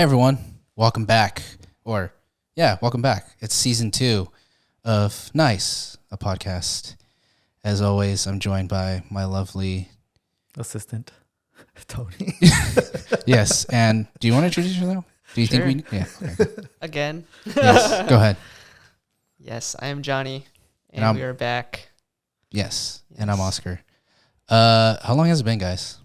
Hey everyone, welcome back. Welcome back. It's season 2 of Nice, a podcast. As always, I'm joined by my lovely assistant, Tony. Yes, and do you want to introduce yourself? Do you Sure. think we? Yeah. Okay. Again. Yes. Go ahead. Yes, I am Jonny, And and we are back. Yes, and I'm Yes. Oscar. How long has it been, guys?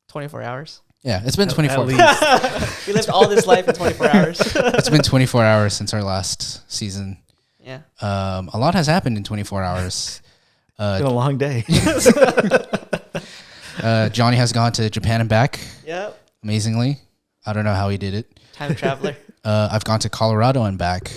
24 hours. Yeah, it's been 24. At least. We lived all this life in 24 hours. It's been 24 hours since our last season. Yeah. A lot has happened in 24 hours. It's been a long day. Jonny has gone to Japan and back. Yep. Amazingly. I don't know how he did it. Time traveler. I've gone to Colorado and back.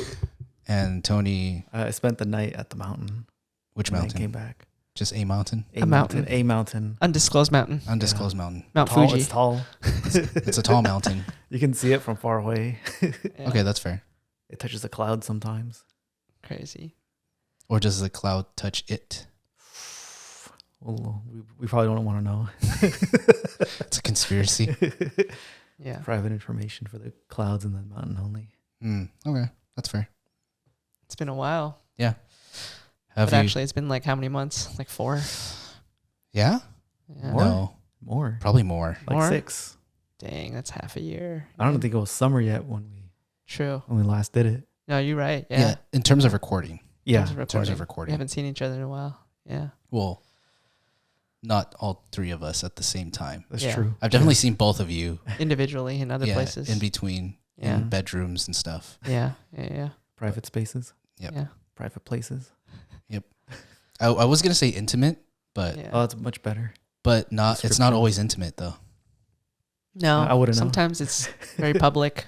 And Tony, I spent the night at the mountain. which and then mountain? came back. Just a mountain? A mountain. A mountain. Undisclosed mountain. Undisclosed mountain. Mount Tall, Fuji. It's tall. It's a tall mountain. You can see it from far away. Yeah. Okay, that's fair. It touches the clouds sometimes. Crazy. Or does the cloud touch it? Well, we probably don't want to know. It's a conspiracy. Yeah. Private information for the clouds and the mountain only. Okay, that's fair. It's been a while. Have But you? actually, it's been like how many months? Like 4? Yeah? Yeah. More? No, More. probably more. Like More? 6. Dang, that's half a year. I don't think it was summer yet when True. we last did it. No, you're right. Yeah. In terms of recording. Yeah. In terms of We recording. haven't seen each other in a while. Yeah. Well, not all three of us at the same time. That's Yeah. true. I've definitely seen both of you. Individually in other places. In between, Yeah. in bedrooms and stuff. Yeah. Yeah. Private spaces. Yep. Yeah. Private places. I was gonna say intimate, but Yeah. Oh, it's much better. but not. It's not Description. always intimate though. No. I wouldn't know. Sometimes it's very public.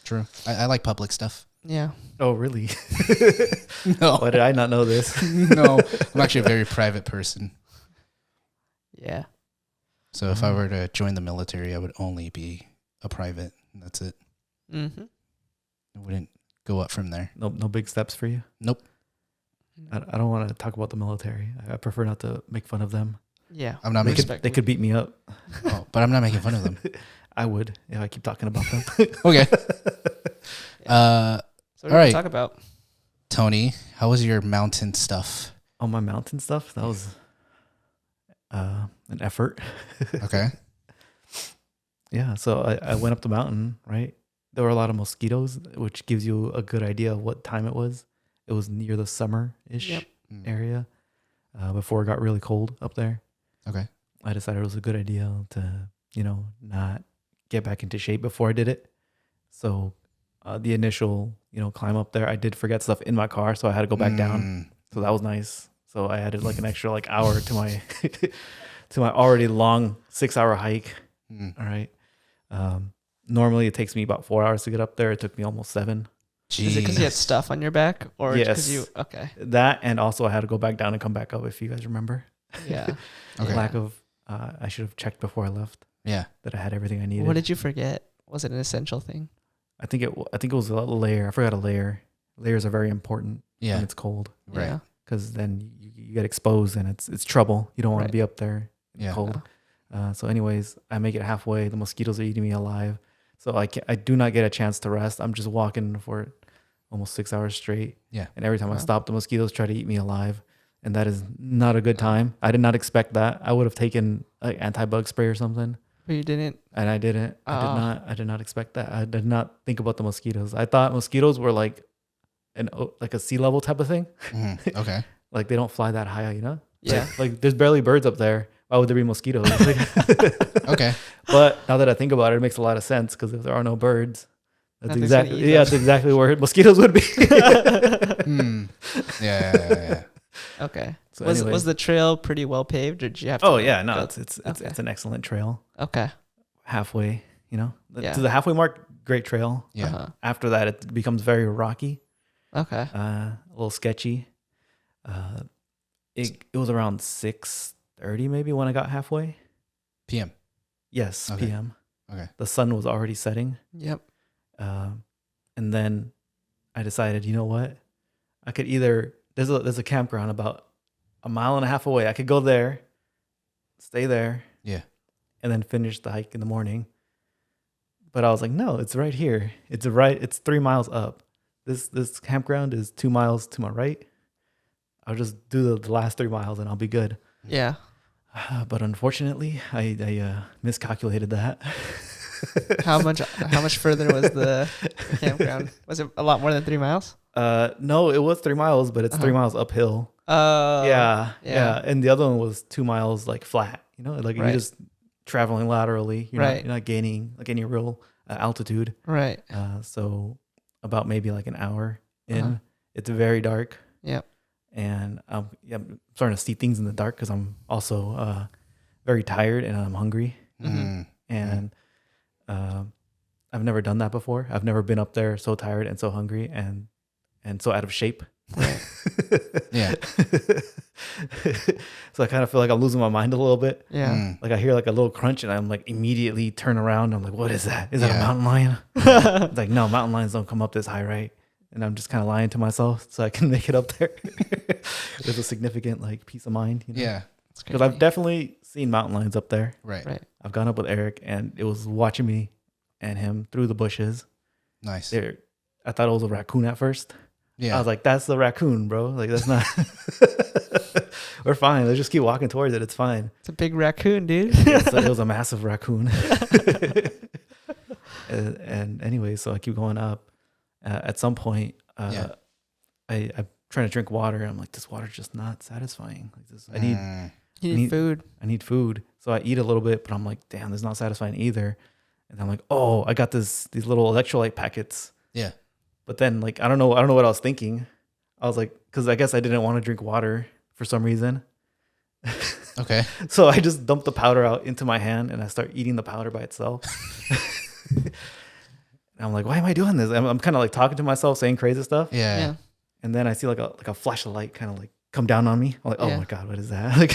True. I like public stuff. Yeah. Oh, really? No, Why did I not know this? no. I'm actually a very private person. Yeah. So if I were to join the military, I would only be a private. And that's it. Mm-hmm. I wouldn't go up from there. No big steps for you? Nope. I don't want to talk about the military. I prefer not to make fun of them. Yeah. I'm not They making. could beat me up. Oh, but I'm not making fun of them. I would if I keep talking about them. Okay. So what All do we right. talk about? Tony, how was your mountain stuff? On my mountain stuff, that was an effort. Okay. Yeah, so I went up the mountain, right? There were a lot of mosquitoes, which gives you a good idea of what time it was. It was near the summer-ish Yep. area before it got really cold up there. Okay. I decided it was a good idea to, not get back into shape before I did it. So the initial, climb up there, I did forget stuff in my car, so I had to go back down. So that was nice. So I added like an extra hour to my to my already long 6-hour hike. Mm. All right. Normally it takes me about 4 hours to get up there. It took me almost 7. Is it because you had stuff on your back, or because Yes. Okay. That, and also I had to go back down and come back up. If you guys remember, Yeah. Okay. lack of I should have checked before I left Yeah. that I had everything I needed. What did you forget? Was it an essential thing? I think it was a layer. I forgot a layer. Layers are very important Yeah. when it's cold, Right. Yeah. because then you get exposed and it's trouble. You don't want Right. to be up there Yeah. cold. So anyways, I make it halfway. The mosquitoes are eating me alive. So I do not get a chance to rest. I'm just walking for almost 6 hours straight. Yeah. And every time I Wow. stop, the mosquitoes try to eat me alive. And that is not a good time. I did not expect that. I would have taken like anti-bug spray or something. But you didn't. And I didn't. Oh. I did not expect that. I did not think about the mosquitoes. I thought mosquitoes were like a sea level type of thing. Mhm. Okay. Like they don't fly that high, It's Yeah. like there's barely birds up there. Why would there be mosquitoes? Okay. But now that I think about it, it makes a lot of sense, because if there are no birds, Nothing's gonna eat them. that's exactly where mosquitoes would be. Hmm. Yeah. Okay. So was anyway. was the trail pretty well paved, or did you have to? Oh yeah, no, go- it's Okay. it's an excellent trail. Okay. Halfway, Yeah. to the halfway mark, great trail. Yeah. Uh-huh. After that, it becomes very rocky, Okay. a little sketchy. It was around 6:30 maybe when I got halfway. PM. Yes, Okay. PM. Okay. The sun was already setting. Yep. And then I decided, you know what? I could either there's a campground about a mile and a half away. I could go there, stay there, Yeah. and then finish the hike in the morning. But I was like, no, it's right here. It's 3 miles up. This campground is 2 miles to my right. I'll just do the last 3 miles and I'll be good. Yeah. But unfortunately, I miscalculated that. How much further was the campground? Was it a lot more than 3 miles? No, it was 3 miles, but it's 3 miles uphill. Yeah. And the other one was 2 miles like flat. Like you're Right. just traveling laterally. Right. You're not gaining like any real altitude. Right. So about maybe like an hour in, Uh-huh. it's very dark. Yep. And I'm starting to see things in the dark because I'm also very tired and I'm hungry. Mm. And I've never done that before. I've never been up there so tired and so hungry and so out of shape. Right. Yeah. So I kind of feel like I'm losing my mind a little bit. Yeah. Mm. Like I hear like a little crunch and I'm like immediately turn around. And I'm like, what is that? Is that a Yeah. mountain lion? It's like, no, mountain lions don't come up this high, right? And I'm just kind of lying to myself so I can make it up there. There's a significant like peace of mind. Yeah. Because I've definitely seen mountain lions up there. Right. Right. I've gone up with Eric and it was watching me and him through the bushes. Nice. I thought it was a raccoon at first. Yeah. I was like, that's the raccoon, bro. Like, that's not. We're fine. Let's just keep walking towards it. It's fine. It's a big raccoon, dude. It was a massive raccoon. And anyway, so I keep going up. At some point, I'm trying to drink water. And I'm like, this water's just not satisfying. Like this, I need food. I need food. So I eat a little bit, but I'm like, damn, this is not satisfying either. And I'm like, oh, I got these little electrolyte packets. Yeah. But then like, I don't know what I was thinking. I was like, cause I guess I didn't want to drink water for some reason. Okay. So I just dumped the powder out into my hand and I start eating the powder by itself. And I'm like, why am I doing this? I'm kind of like talking to myself, saying crazy stuff. Yeah. Yeah. And then I see like a flash of light kind of like come down on me. I'm like, oh Yeah. my God, what is that? Like,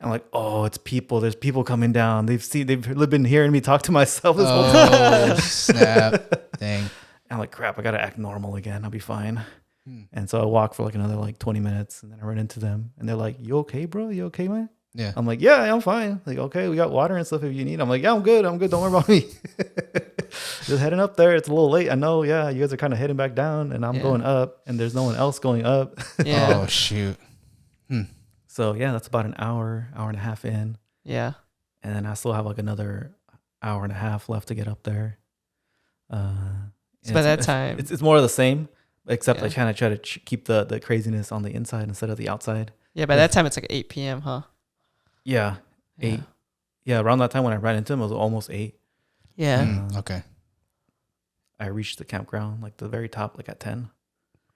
I'm like, oh, it's people. There's people coming down. They've been hearing me talk to myself this whole time. Oh, snap. Dang. I'm like, crap, I got to act normal again. I'll be fine. Hmm. And so I walk for like another like 20 minutes and then I run into them and they're like, you okay, bro? You okay, man? Yeah. I'm like, yeah, I'm fine. Like, okay, we got water and stuff if you need. I'm like, yeah, I'm good. Don't worry about me. Just heading up there. It's a little late. I know. Yeah, you guys are kind of heading back down and I'm going up and there's no one else going up. Yeah. Oh, shoot. So yeah, that's about an hour and a half in. Yeah. And then I still have like another hour and a half left to get up there. So by that time, it's more of the same, except I Yeah. kind of try to keep the craziness on the inside instead of the outside. by that time it's like 8 p.m., huh? Yeah, 8. Yeah, around that time when I ran into him, it was almost 8. Yeah. Okay. I reached the campground, like the very top, like at 10.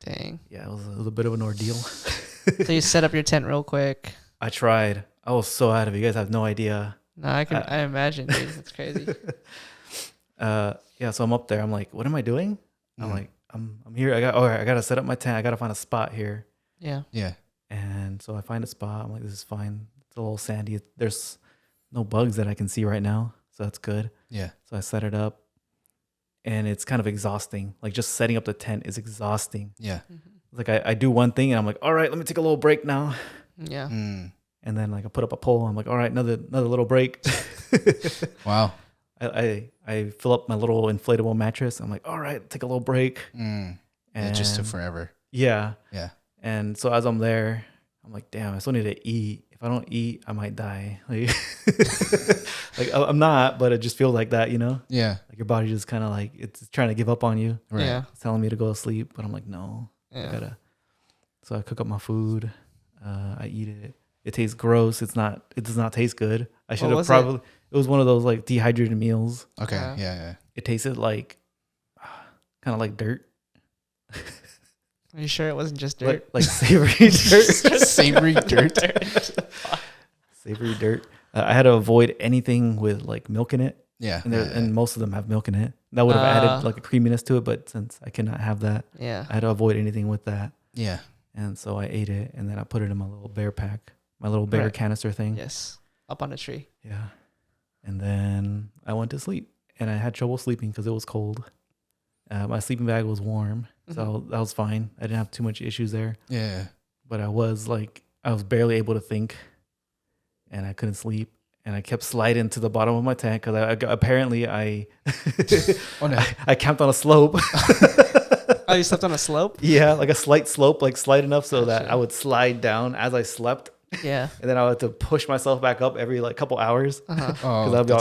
Dang. Yeah, it was a bit of an ordeal. So you set up your tent real quick. I tried. I was so out of it. You guys have no idea. No, I imagine, dude. That's crazy. Yeah, so I'm up there. I'm like, what am I doing? I'm like, I'm here. I got to set up my tent. I got to find a spot here. Yeah. Yeah. And so I find a spot. I'm like, this is fine. It's a little sandy. There's no bugs that I can see right now. So that's good. Yeah. So I set it up and it's kind of exhausting. Like just setting up the tent is exhausting. Yeah. Like I do one thing and I'm like, all right, let me take a little break now. Yeah. Mm. And then like I put up a pole. I'm like, all right, another little break. Wow. I fill up my little inflatable mattress. I'm like, all right, take a little break. Mm. And It just took forever. yeah. Yeah. And so as I'm there, I'm like, damn, I still need to eat. If I don't eat, I might die. Like, like I'm not, but it just feels like that, you know? Yeah. Like your body just kind of like, it's trying to give up on you. Right. Yeah. It's telling me to go to sleep, but I'm like, no, I Yeah. gotta. So I cook up my food. I eat it. It tastes gross. It does not taste good. I should have was probably, it was one of those like dehydrated meals. Okay. Yeah. Yeah. It tasted like, kind of like dirt. Are you sure it wasn't just dirt? Like savory dirt. Savory dirt. Savory dirt. I had to avoid anything with like milk in it. Yeah. And most of them have milk in it. That would have added like a creaminess to it, but since I cannot have that, Yeah. I had to avoid anything with that. Yeah. And so I ate it, and then I put it in my little bear pack, my little bear Right. canister thing. Yes. Up on a tree. Yeah. And then I went to sleep, and I had trouble sleeping because it was cold. My sleeping bag was warm, so that was fine. I didn't have too much issues there. Yeah. But I was barely able to think, and I couldn't sleep. and I kept sliding to the bottom of my tent because apparently I Oh no. I camped on a slope. Oh, you slept on a slope? Yeah, like a slight slope, like slight enough so that Gotcha. I would slide down as I slept, Yeah. and then I would have to push myself back up every like couple hours Uh-huh. because Oh, I'd be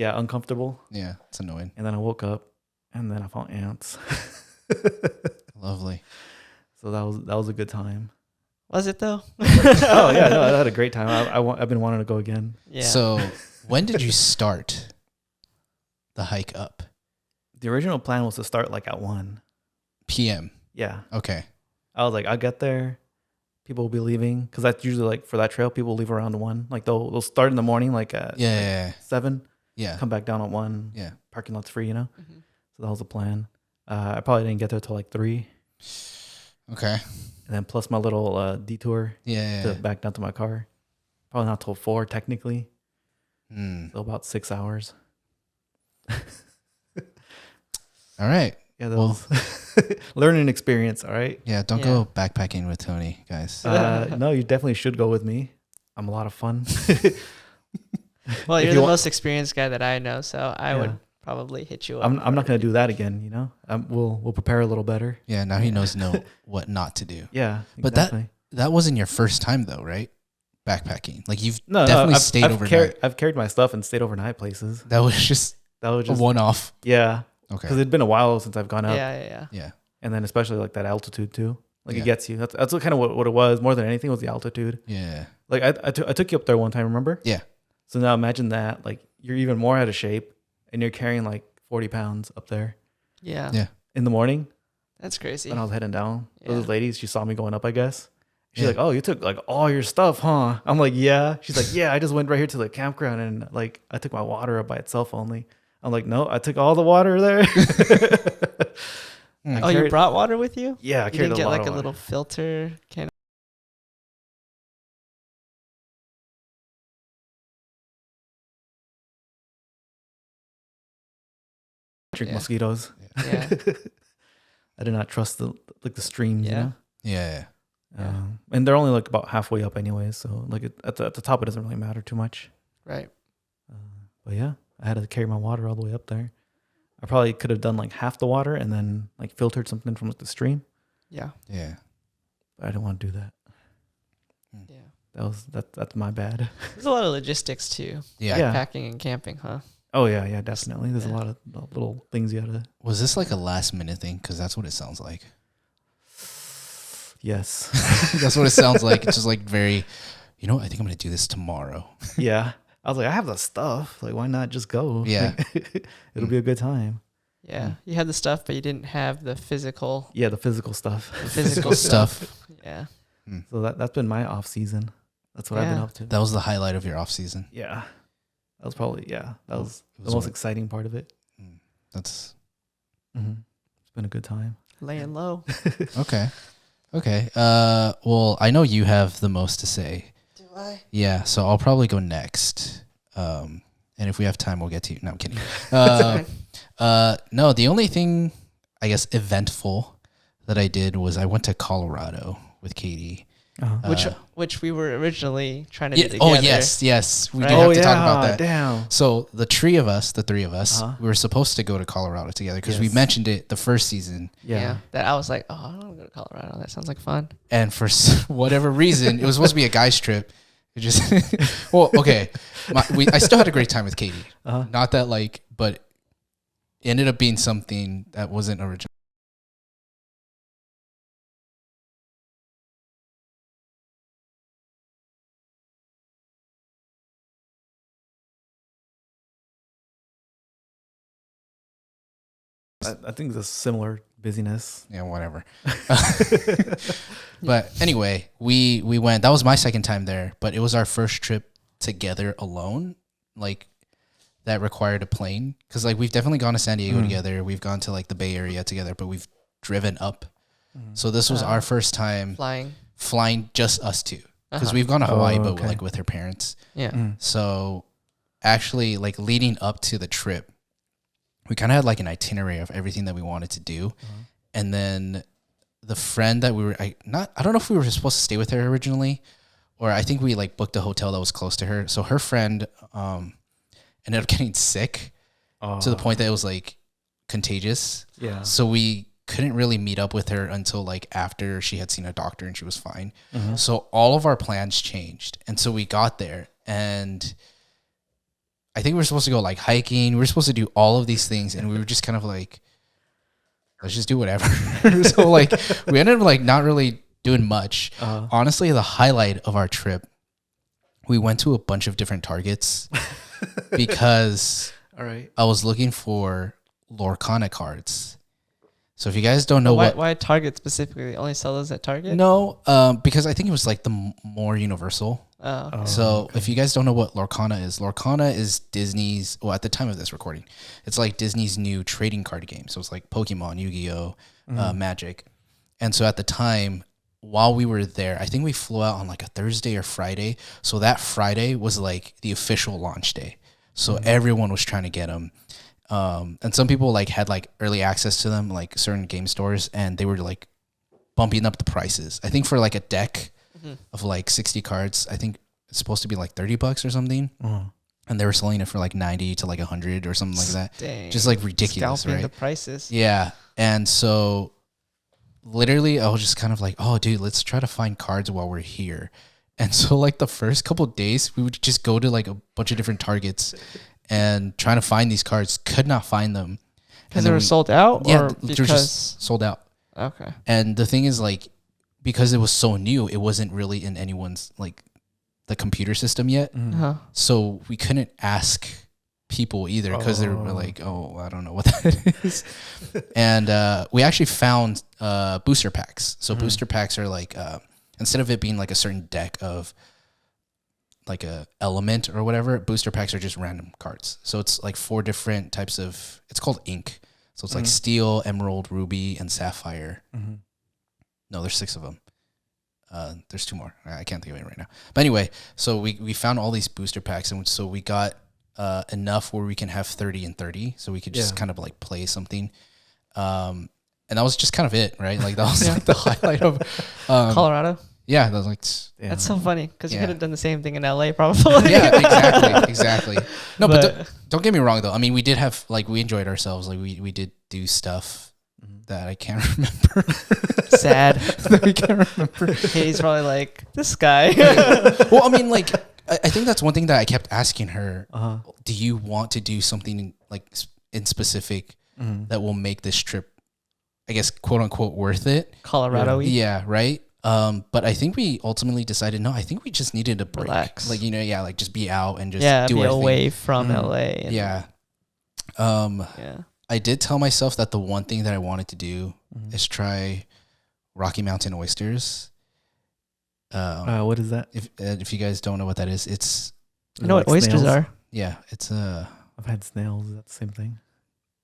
all uncomfortable. yeah, it's annoying. And then I woke up, and then I found ants. Lovely. So that was a good time. Was it though? Oh yeah, no, I had a great time. I've been wanting to go again. Yeah. So when did you start the hike up? The original plan was to start like at 1 PM. Yeah, Okay. I was like, I'll get there. People will be leaving because that's usually like for that trail, people leave around 1. Like they'll start in the morning, like at Yeah. 7, Yeah. come back down at 1. Yeah. Parking lot's free, you know. Mhm. So that was the plan. I probably didn't get there till like 3, Okay. and then plus my little detour Yeah. to back down to my car. Probably not till 4 technically. Mm. So about 6 hours. All right. Yeah, that Well- was learning experience. All right. Yeah. Don't go backpacking with Tony, guys. No, you definitely should go with me. I'm a lot of fun. Well, if you're you the want- most experienced guy that I know, so I Yeah. would probably hit you up. I'm not gonna do that again. You know, we'll prepare a little better. Yeah. Now he knows what not to do. Yeah, But exactly. That wasn't your first time though, right? Backpacking. Like you've No, definitely I've, stayed I've overnight. I've carried my stuff and stayed overnight places. That was just That was a just one-off. yeah, Okay. because it'd been a while since I've gone up, Yeah. Yeah. and then especially like that altitude too. Like Yeah. it gets you. That's what kind of what it was more than anything was the altitude. Yeah. Like I took you up there one time, remember? Yeah. So now imagine that, like you're even more out of shape, and you're carrying like 40 pounds up there Yeah. Yeah. in the morning. That's crazy. When I was heading down, those Yeah. ladies, she saw me going up, I guess. She's Yeah. like, "Oh, you took like all your stuff, huh?" I'm like, "Yeah." She's like, "Yeah, I just went right here to the campground and like I took my water up by itself only." I'm like, "No, I took all the water there." Hmm. Oh, you brought water with you? Yeah, I You carried didn't a get lot like of a water. little filter can. Drink Yeah. mosquitoes. Yeah. I did not trust the streams, you Yeah. know. Yeah. Yeah. And they're only like about halfway up, anyways. So like at the top, it doesn't really matter too much. Right. But yeah, I had to carry my water all the way up there. I probably could have done like half the water and then like filtered something from like the stream. Yeah. Yeah. But I didn't want to do that. Yeah. That's my bad. There's a lot of logistics too. Yeah. Yeah. Packing and camping, huh? Oh yeah, definitely. There's Yeah. a lot of little things you gotta. Was this like a last minute thing? Because that's what it sounds like. Yes. That's what it sounds like. It's just like very, I think I'm going to do this tomorrow. Yeah. I was like, I have the stuff. Like, why not just go? Yeah. Like, it'll be a good time. Yeah. You had the stuff, but you didn't have the physical. Yeah, the physical stuff. Physical stuff. Yeah. So that's been my off season. That's what I've been Yeah. up to. That was the highlight of your off season. Yeah. That was probably that was It the was most what- exciting part of it. That's It's been a good time. Laying low. okay. Okay. Well, I know you have the most to say. Do I? Yeah. So I'll probably go next. And if we have time, we'll get to you. No, I'm kidding. No, the only thing I guess eventful that I did was I went to Colorado with Katie. Which we were originally trying to Yeah, do together. oh yes, we do Right? have to talk about that. Damn. So the three of us, Uh-huh. we were supposed to go to Colorado together because we Yes. mentioned it the first season, Yeah. That I was like, oh, I don't want to go to Colorado. That sounds like fun. and for whatever reason, it was supposed to be a guys trip. It just well, okay, I still had a great time with Katie. Uh-huh. Not that but it ended up being something that wasn't original. I think it's a similar busyness. Yeah, whatever. But anyway, we went. That was my second time there, but it was our first trip together alone. Like that required a plane because we've definitely gone to San Diego together. We've gone to the Bay Area together, but we've driven up. So this was our first time flying just us two because we've gone to Hawaii, Oh, but okay. with her parents. Yeah. So actually, leading up to the trip, we kind of had an itinerary of everything that we wanted to do. And then the friend that I don't know if we were supposed to stay with her originally or I think we like booked a hotel that was close to her. So her friend ended up getting sick to the point that it was like contagious. Yeah. So we couldn't really meet up with her until like after she had seen a doctor and she was fine. So all of our plans changed. And so we got there and I think we were supposed to go like hiking. We were supposed to do all of these things and we were just kind of like, let's just do whatever. So like we ended up like not really doing much. Honestly, the highlight of our trip, we went to a bunch of different Targets because All right. I was looking for Lorcana cards. So if you guys don't know why Target specifically? They only sell those at Target? No, because I think it was like the more universal. So if you guys don't know what Lorcana is Disney's, well, at the time of this recording, it's like Disney's new trading card game. So it's like Pokemon, Yu-Gi-Oh, Magic. And so at the time, while we were there, I think we flew out on like a Thursday or Friday. So that Friday was like the official launch day. So everyone was trying to get them. And some people like had like early access to them, like certain game stores, and they were like bumping up the prices. I think for like a deck of like 60 cards, I think it's supposed to be like $30 or something. And they were selling it for like 90 to like 100 or something like that. Dang. Just like ridiculous, Scalping right? the prices. Yeah. And so literally I was just kind of like, oh dude, let's try to find cards while we're here. And so like the first couple of days we would just go to like a bunch of different Targets and trying to find these cards, could not find them. Because they were sold out? Yeah, or they're because just sold out. Okay. And the thing is like, because it was so new, it wasn't really in anyone's like the computer system yet. So we couldn't ask people either because they were like, oh, I don't know what that is. And we actually found booster packs. So booster packs are like, instead of it being like a certain deck of like a element or whatever, booster packs are just random cards. So it's like 4 different types of, it's called ink. So it's like steel, emerald, ruby, and sapphire. No, there's 6 of them. There's 2 more. I can't think of it right now. But anyway, so we found all these booster packs, and so we got enough where we can have 30 and 30. So we could just kind of like play something. And that was just kind of it, right? Like that was like the highlight of Colorado? Yeah, that was like That's so funny because you could have done the same thing in LA probably. Yeah, exactly. No, but don't get me wrong though. I mean, we did have like we enjoyed ourselves. Like we did do stuff that I can't remember. Sad. That I can't remember. He's probably like this guy. Well, I mean, like I think that's one thing that I kept asking her. Do you want to do something like in specific that will make this trip, I guess, quote unquote, worth it? Colorado-y. Yeah, right. But I think we ultimately decided, no, I think we just needed a break. Relax. Like, like just be out and just do be our thing. away from LA. And Yeah. I did tell myself that the one thing that I wanted to do is try Rocky Mountain oysters. What is that? If you guys don't know what that is, it's you know what oysters snails? are? yeah, it's I've had snails. Is that the same thing?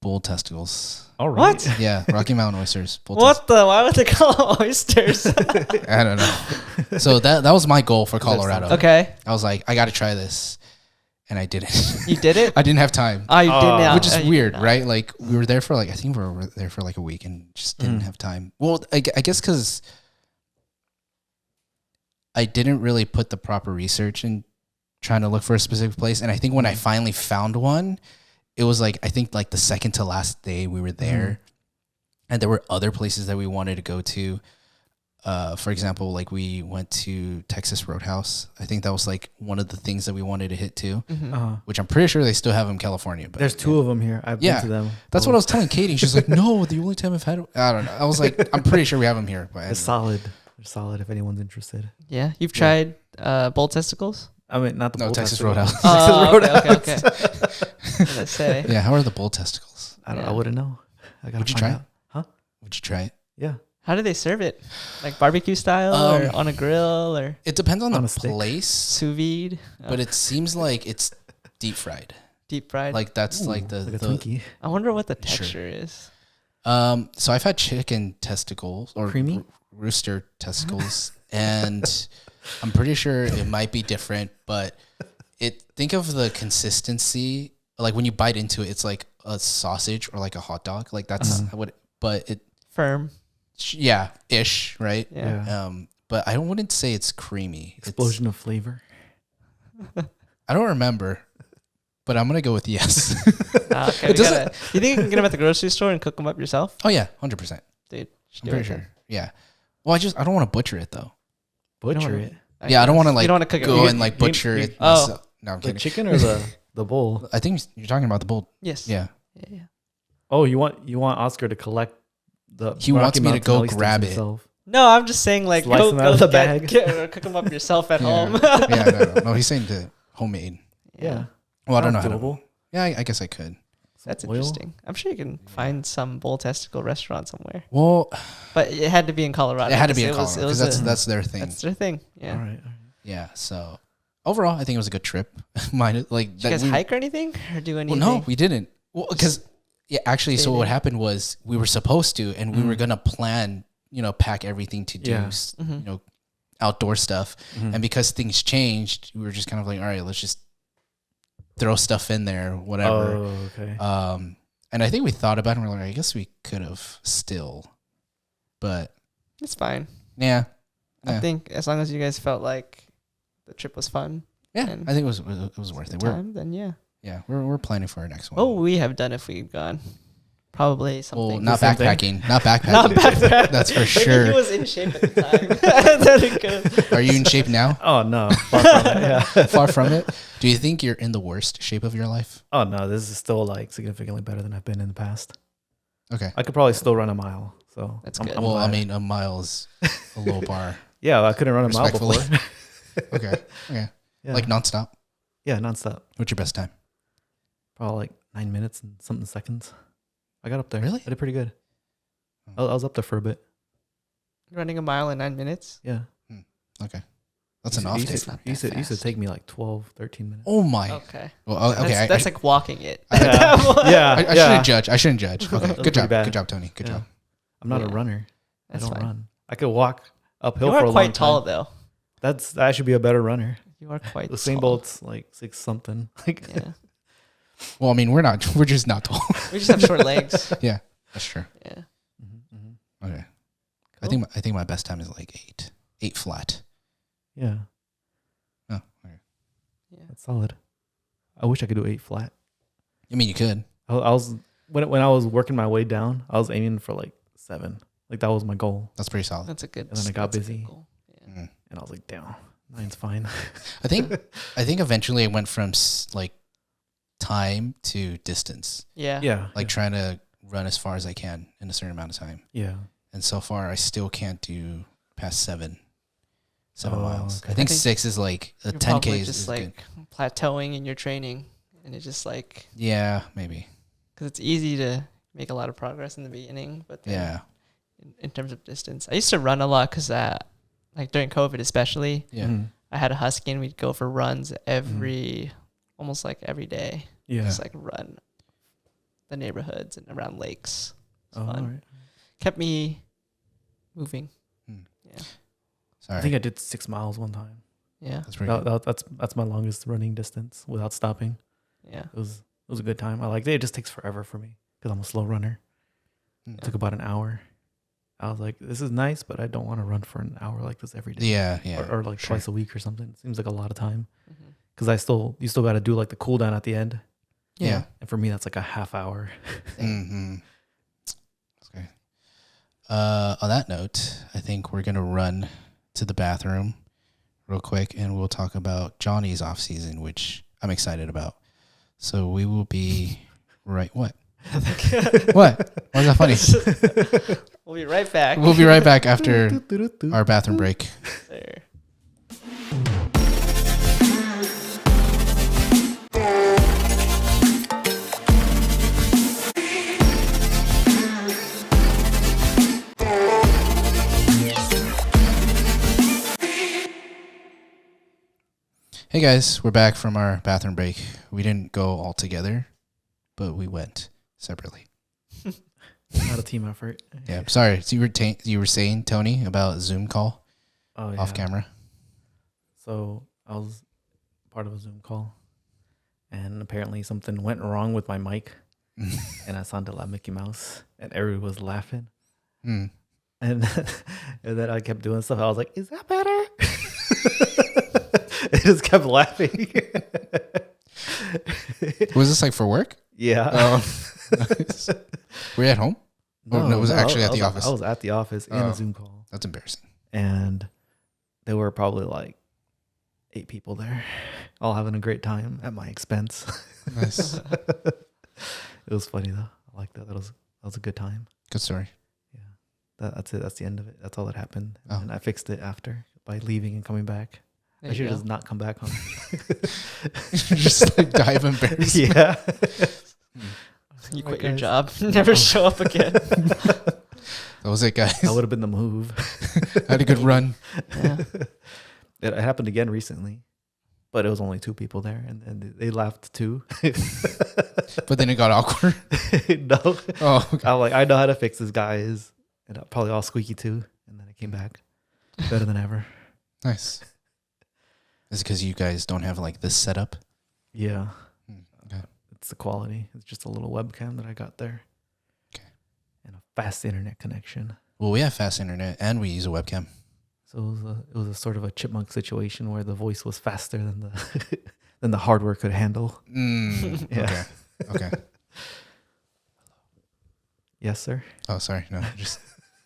bull testicles. All right. What? Yeah, Rocky Mountain oysters. Bull What the? Why would they call them oysters? I don't know. So that was my goal for Colorado. Okay. I was like, I got to try this, and I didn't. You did it? I didn't have time. Oh, you did not. Which is weird, right? Like we were there for like I think we were there for like a week and just didn't have time. Well, I guess because I didn't really put the proper research in trying to look for a specific place, and I think when I finally found one, it was like I think like the second to last day we were there, and there were other places that we wanted to go to. For example, like we went to Texas Roadhouse. I think that was like one of the things that we wanted to hit too, which I'm pretty sure they still have in California. But there's 2 of them here. I've been to them. That's what I was telling Katie. She's like, no, the only time I've had I don't know. I was like, I'm pretty sure we have them here. But They're solid. They're solid if anyone's interested. Yeah. You've tried bull testicles? I mean, not the bull Texas testicles. Roadhouse. Oh, okay. I was gonna say. Yeah, how are the bull testicles? I don't. I wouldn't know. I gotta Would you find try out. it? Huh? Would you try it? Yeah. How do they serve it? Like barbecue style or on a grill or It depends on On the a stick? place, sous vide? but it seems like it's deep fried. Deep fried. Like that's like Like a the Twinkie. I wonder what the Sure. texture is. So I've had chicken testicles or Creamy? rooster testicles, and I'm pretty sure it might be different, but think of the consistency. Like when you bite into it, it's like a sausage or like a hot dog. Like that's what, but it, Firm. yeah, ish, right? Yeah. Yeah. but I wouldn't say it's creamy. Explosion of flavor. I don't remember, but I'm gonna go with yes. Okay, you think you can get them at the grocery store and cook them up yourself? Oh yeah, 100%. Dude, I'm pretty sure. Yeah. Well, I don't want to butcher it though. Butcher it. Yeah, I don't want to like you don't want to cook go it. and like butcher it. Oh. myself. No, I'm The kidding. chicken or the bowl? I think you're talking about the bowl. Yes. Yeah. Yeah. Oh, you want Oscar to collect the? He wants Rocky me to Mountain go oysters grab it. himself. No, I'm just saying like Slice them out of the bag. cook them up yourself at home. Yeah, no, he's saying the homemade. Yeah. Well, I don't know Sounds how to. doable. Yeah, I guess I could. That's Oil? interesting. I'm sure you can find some bull testicle restaurant somewhere, Well, but it had to be in Colorado. it had to be in because Colorado because that's their thing. That's their thing. Yeah. All right. Yeah. So overall, I think it was a good trip. Mine like Did you guys hike or anything or do anything? Well, no, we didn't. Well, because actually, so Stayed what in. happened was we were supposed to, and we were gonna plan, pack everything to do, Yeah. outdoor stuff, Mhm. and because things changed, we were just kind of like, all right, let's just throw stuff in there, whatever. Oh, okay. And I think we thought about it, and we're like, I guess we could have still, but It's fine. yeah. I think as long as you guys felt like the trip was fun, Yeah, and I think it was worth it. then yeah. We're planning for our next one. Oh, we have done if we've gone. Probably something. Well, not The same thing? backpacking. Not backpacking. Not backpack. That's for He sure. was in shape at the time. That it goes. Are you in shape now? Oh no. Far from it, yeah. Far from it. Do you think you're in the worst shape of your life? Oh no, this is still like significantly better than I've been in the past. Okay. I could probably still run a mile. So That's good. Well, I glad. mean, a mile is a low bar. Yeah, I couldn't run a mile Respectfully. before. Okay. Okay. Yeah. Like nonstop. Yeah, nonstop. What's your best time? Probably like 9 minutes and something seconds. I got up there. Really? I did pretty good. I was up there for a bit. Running a mile in 9 minutes. Yeah. Okay. That's an off day. It's not that Used to fast. take me like 12, 13 minutes. Oh my. Okay. Well, okay. That's like walking it. Yeah. I shouldn't judge. I shouldn't judge. Okay. That's Good job. pretty bad. Good job, Tony. Good Yeah. job. I'm not a Yeah. runner. That's I don't fine. run. I could walk uphill You for a are long quite tall time. though. I should be a better runner. You are quite Usain tall. Bolt's like 6 something. Like Yeah. Well, I mean, we're not. We're just not tall. We just have short legs. Yeah, that's true. Yeah. Okay. I Cool. think my best time is like 8 flat. Yeah, Oh, okay. Yeah. that's solid. I wish I could do 8 flat. I mean, you could. I was when I was working my way down, I was aiming for like 7. Like that was my goal. That's pretty solid. That's a good. And then I got that's a good busy. goal. Yeah. Mm. And I was like, damn, 9's fine. I think eventually it went from like time to distance. Yeah. Yeah. Like trying to run as far as I can in a certain amount of time. Yeah. And so far, I still can't do past 7 Oh, miles. okay. I think I think 6 is like a You're 10K probably is just good. like plateauing in your training, and it's just like Yeah, maybe. because it's easy to make a lot of progress in the beginning, but then Yeah, in terms of distance, I used to run a lot because like during COVID especially, yeah. Mhm. I had a husky and we'd go for runs almost like every day. Yeah. Just like run the neighborhoods and around lakes. It's Oh, fun. all right. Kept me moving. Hmm. Yeah. Sorry. I think I did 6 miles one time. Yeah. that's pretty good. That's my longest running distance without stopping. Yeah. It was a good time. I liked it. It just takes forever for me because I'm a slow runner. Mm. It took about an hour. I was like, this is nice, but I don't want to run for an hour like this every day. Yeah, yeah. Or like sure. twice a week or something. It seems like a lot of time Mhm. because you still got to do like the cool down at the end. Yeah. And for me, that's like a half hour. Mm-hmm. Okay. On that note, I think we're gonna run to the bathroom real quick, and we'll talk about Jonny's off season, which I'm excited about. So we will be right. What? What? Why is that funny? We'll be right back. We'll be right back after our bathroom break. There. Hey guys, we're back from our bathroom break. We didn't go all together, but we went separately. Not a team effort. Yeah, sorry. So you were saying, Tony, about Zoom call Oh, yeah. off camera. So I was part of a Zoom call, and apparently something went wrong with my mic, and I sounded like Mickey Mouse, and everyone was laughing. Mm. And and then I kept doing stuff. I was like, "Is that better?" It just kept laughing. Was this like for work? Yeah. Nice. Were you at home? No, it was actually at the office. I was at the office in a Zoom call. That's embarrassing. And there were probably like 8 people there, all having a great time at my expense. Nice. It was funny though. I like that. That was a good time. Good story. Yeah. That's it. That's the end of it. That's all that happened. Oh. And I fixed it after by leaving and coming back. There I you should go. just not come back home. Just like die of embarrassment. Yeah. You Alright, quit your guys. job, never show up again. That was it, guys. That would have been the move. Had a good run. Yeah. It happened again recently, but it was only 2 people there, and they laughed too. But then it got awkward. No. Oh, okay. I'm like, I know how to fix this, guys. And probably all squeaky too. And then I came back better than ever. Nice. Is it because you guys don't have like this setup? Yeah. Okay. It's the quality. It's just a little webcam that I got there. Okay. And a fast internet connection. Well, we have fast internet and we use a webcam. So it was a sort of a chipmunk situation where the voice was faster than the than the hardware could handle. Yeah. Okay. Yes, sir. Oh, sorry. No, just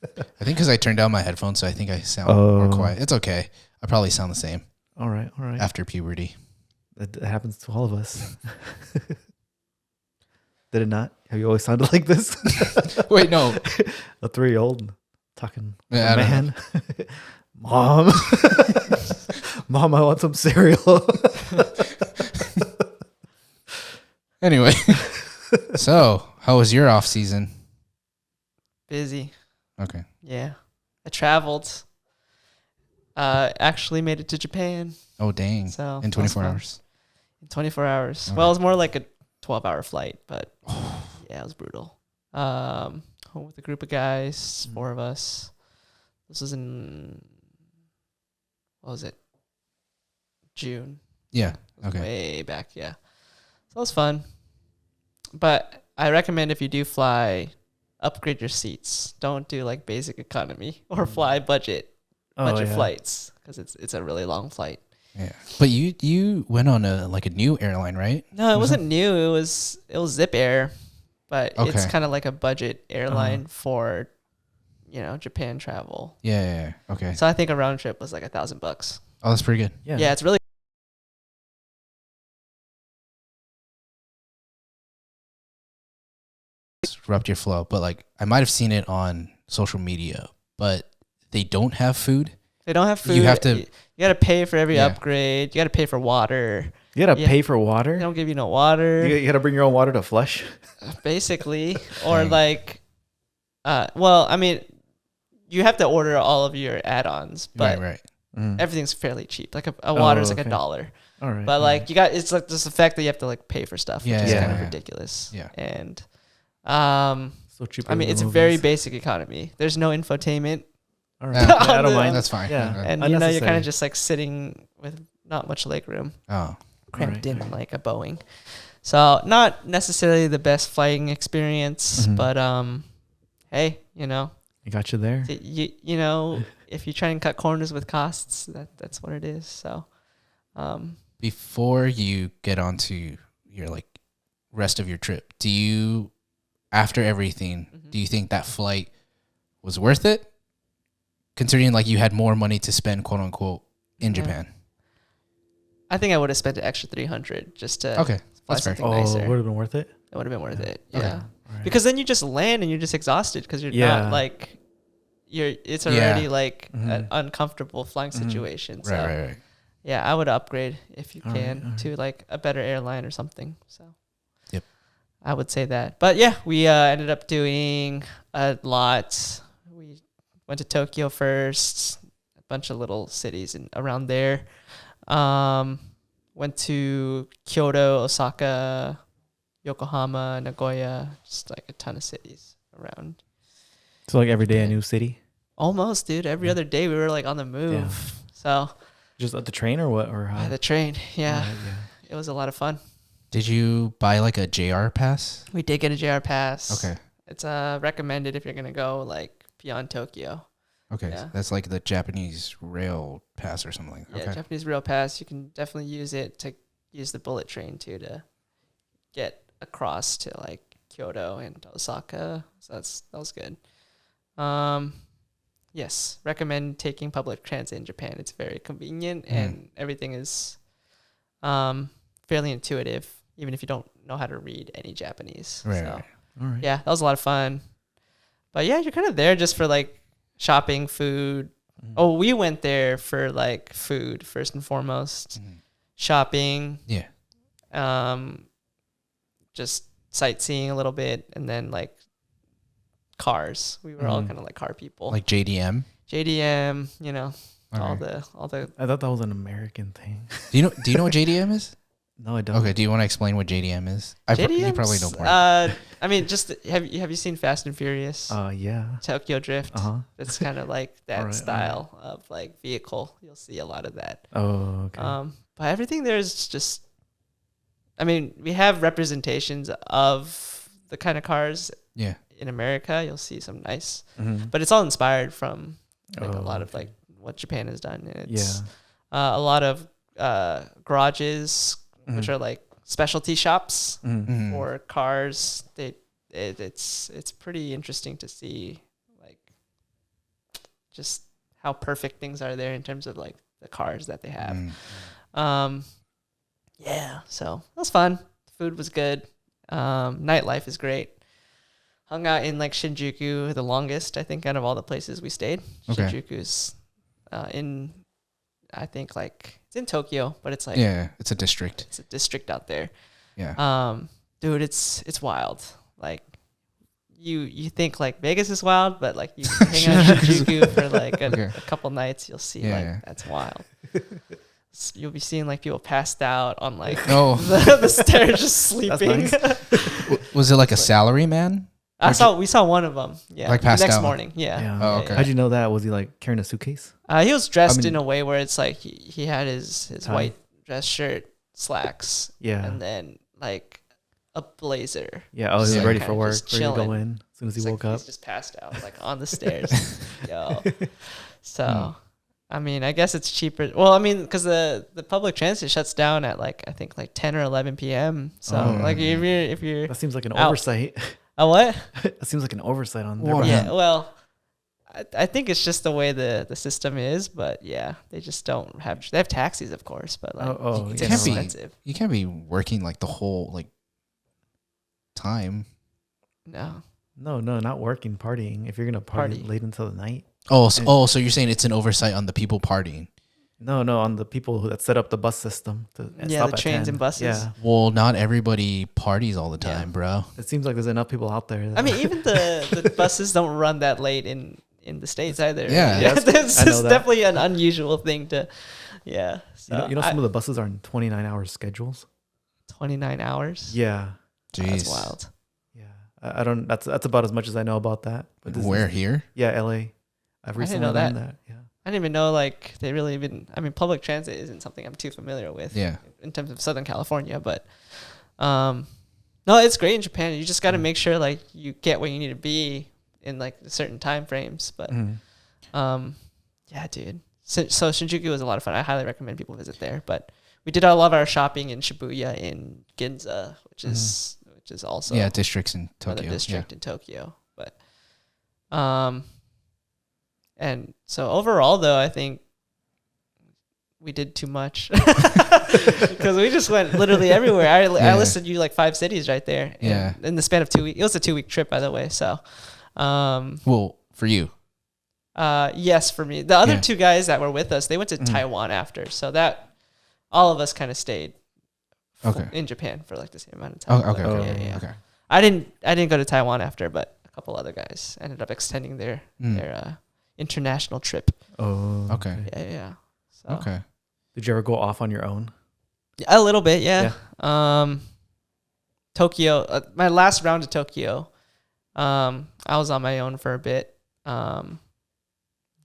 I think because I turned down my headphones, so I think I sound more quiet. It's okay. I probably sound the same All right. after puberty. That happens to all of us. Did it not? Have you always sounded like this? Wait, no. A 3-year-old talking Yeah, I don't man. Mom. Mom, I want some cereal. Anyway, so how was your off season? Busy. Okay. Yeah. I traveled. Actually made it to Japan Oh, dang. So In that was 24 fun. hours. in 24 hours. Okay. Well, it was more like a 12-hour flight, but yeah, it was brutal. Home with a group of guys, 4 of us. This was in, what was it? June. Yeah. It was Okay. way back, yeah. So it was fun. But I recommend if you do fly, upgrade your seats. Don't do like basic economy or fly budget flights because it's a really long flight. Yeah. But you went on a new airline, right? No, it wasn't new. It was Zip Air, but it's Okay. kind of like a budget airline for, Japan travel. Yeah. Okay. So I think a round trip was like $1,000. Oh, that's pretty good. Yeah, it's really. Disrupt your flow, but like I might have seen it on social media, but they don't have food. They don't have food. You have to- You got to pay for every Yeah. upgrade. You got to pay for water. You gotta Yeah. pay for They water. don't give you no water, You gotta bring your own water to flush. basically. Or Dang. like, well, I mean, you have to order all of your add-ons, but Right. everything's fairly cheap. Like a water is like okay. $1. All right. But like it's like just the fact that you have to like pay for stuff, which Yeah, is kind yeah, of yeah. ridiculous. Yeah. And so cheap. I mean, it's a very basic economy. There's no infotainment, All right. Yeah, I don't mind. That's fine. Yeah. and you're kind Unnecessary. of just like sitting with not much leg room, Oh. cramped Alright, in like a Boeing. So not necessarily the best flying experience, Mhm. but hey, I got you there. if you try and cut corners with costs, that's what it is. So, Before you get on to your like rest of your trip, do you, after everything, do you think that flight was worth it? Considering like you had more money to spend, quote unquote, in Yeah. Japan. I think I would have spent an extra $300 just to Okay. fly That's fair. something Oh, nicer. would have been worth it. It would have been worth it. Okay. Yeah. All right. Because then you just land and you're just exhausted because you're Yeah. not like it's Yeah. already like Mhm. an uncomfortable flying Mhm. situation. So Right. yeah, I would upgrade if you All right, can all right. to like a better airline or something. So Yep. I would say that. But yeah, we ended up doing a lot. We went to Tokyo first, a bunch of little cities around there. Went to Kyoto, Osaka, Yokohama, Nagoya, just like a ton of cities around. So like every day a Yeah. new city. Almost, dude. Every Yeah. other day we were like on the move. Yeah. So Just at the train or what? Or how? the train, yeah, All right, it was a lot of fun. Did you buy like a JR pass? We did get a JR pass. Okay. It's recommended if you're gonna go like beyond Tokyo. Okay, Yeah. that's like the Japanese rail pass or something. Yeah, Okay. Japanese rail pass. You can definitely use it to use the bullet train too to get across to like Kyoto and Osaka. So that was good. Yes, recommend taking public transit in Japan. It's very convenient and everything is fairly intuitive, even if you don't know how to read any Japanese. Right. So, Right. All right. yeah, that was a lot of fun. But yeah, you're kind of there just for like shopping, food. Oh, we went there for like food first and foremost, shopping. Yeah. Just sightseeing a little bit, and then like cars. We were all kind of like car people. Like JDM. JDM, you know, Okay. all the. I thought that was an American thing. Do you know what JDM is? No, I don't. Okay. Do you want to explain what JDM is? You probably know more. I mean, just have you seen Fast and Furious? Yeah. Tokyo Drift. It's kind of like that Alright, style of like vehicle. You'll see a lot of that. Oh, okay. But everything there is just. I mean, we have representations of the kind of cars. Yeah. In America, you'll see some nice, Mm-hmm. but it's all inspired from like a lot of like what Japan has done. And it's a lot of garages, which are like specialty shops for cars. It's pretty interesting to see like just how perfect things are there in terms of like the cars that they have. Yeah, so that was fun. The food was good. Nightlife is great. Hung out in like Shinjuku the longest, I think, out of all the places we stayed. Okay. Shinjuku's in, I think, like it's in Tokyo, but it's like it's a district. It's a district out there. Yeah. Dude, it's wild. Like you think like Vegas is wild, but like you hang out in Shinjuku for like a couple nights, you'll see that's wild. You'll be seeing like people passed out on like the stairs just sleeping. Was it like a salary man? We saw one of them. Yeah, like passed the next out. morning. Yeah. Oh, okay. How'd you know that? Was he like carrying a suitcase? He was dressed in a way where it's like he had his white dress shirt, slacks, and then like a blazer. Yeah, I was ready for work, ready to go chilling. in as soon as he woke up. He's just passed out like on the stairs. Yo. So, I mean, I guess it's cheaper. Well, I mean, because the public transit shuts down at like I think like 10 or 11 p.m. So like if you're that seems like an out. Oversight. A what? That seems like an oversight on their Yeah, well, I think it's just the way the system is, but yeah, they just don't have. They have taxis, of course, but like it's expensive. You can't be working like the whole like time. No, not working, partying. If you're gonna party late until the night. So you're saying it's an oversight on the people partying? No, on the people that set up the bus system. The trains and buses. Yeah. Well, not everybody parties all the time, bro. It seems like there's enough people out there. I mean, even the buses don't run that late in the States either. Yeah. It's definitely an unusual thing to. Yeah. So you know some of the buses are in 29-hour schedules. 29 hours. Yeah. Jeez. That's wild. Yeah. I don't. That's about as much as I know about that. But where here? Yeah, LA. I've recently learned that. Yeah. I didn't even know like they really even. I mean, public transit isn't something I'm too familiar with. Yeah. In terms of Southern California, but no, it's great in Japan. You just got to make sure like you get where you need to be in like certain time frames. But yeah, dude. So Shinjuku was a lot of fun. I highly recommend people visit there. But we did a lot of our shopping in Shibuya in Ginza, which is also districts in Tokyo. Another district in Tokyo, but and so overall though, I think we did too much because we just went literally everywhere. I listed you like 5 cities right there. In the span of 2 weeks. It was a 2-week trip, by the way. So, well, for you. Yes, for me. The other 2 guys that were with us, they went to Taiwan after. So that all of us kind of stayed in Japan for like the same amount of time. Okay. I didn't go to Taiwan after, but a couple other guys ended up extending their international trip. Oh. Okay. Yeah. So. Okay. Did you ever go off on your own? A little bit, yeah. Tokyo. My last round to Tokyo, I was on my own for a bit.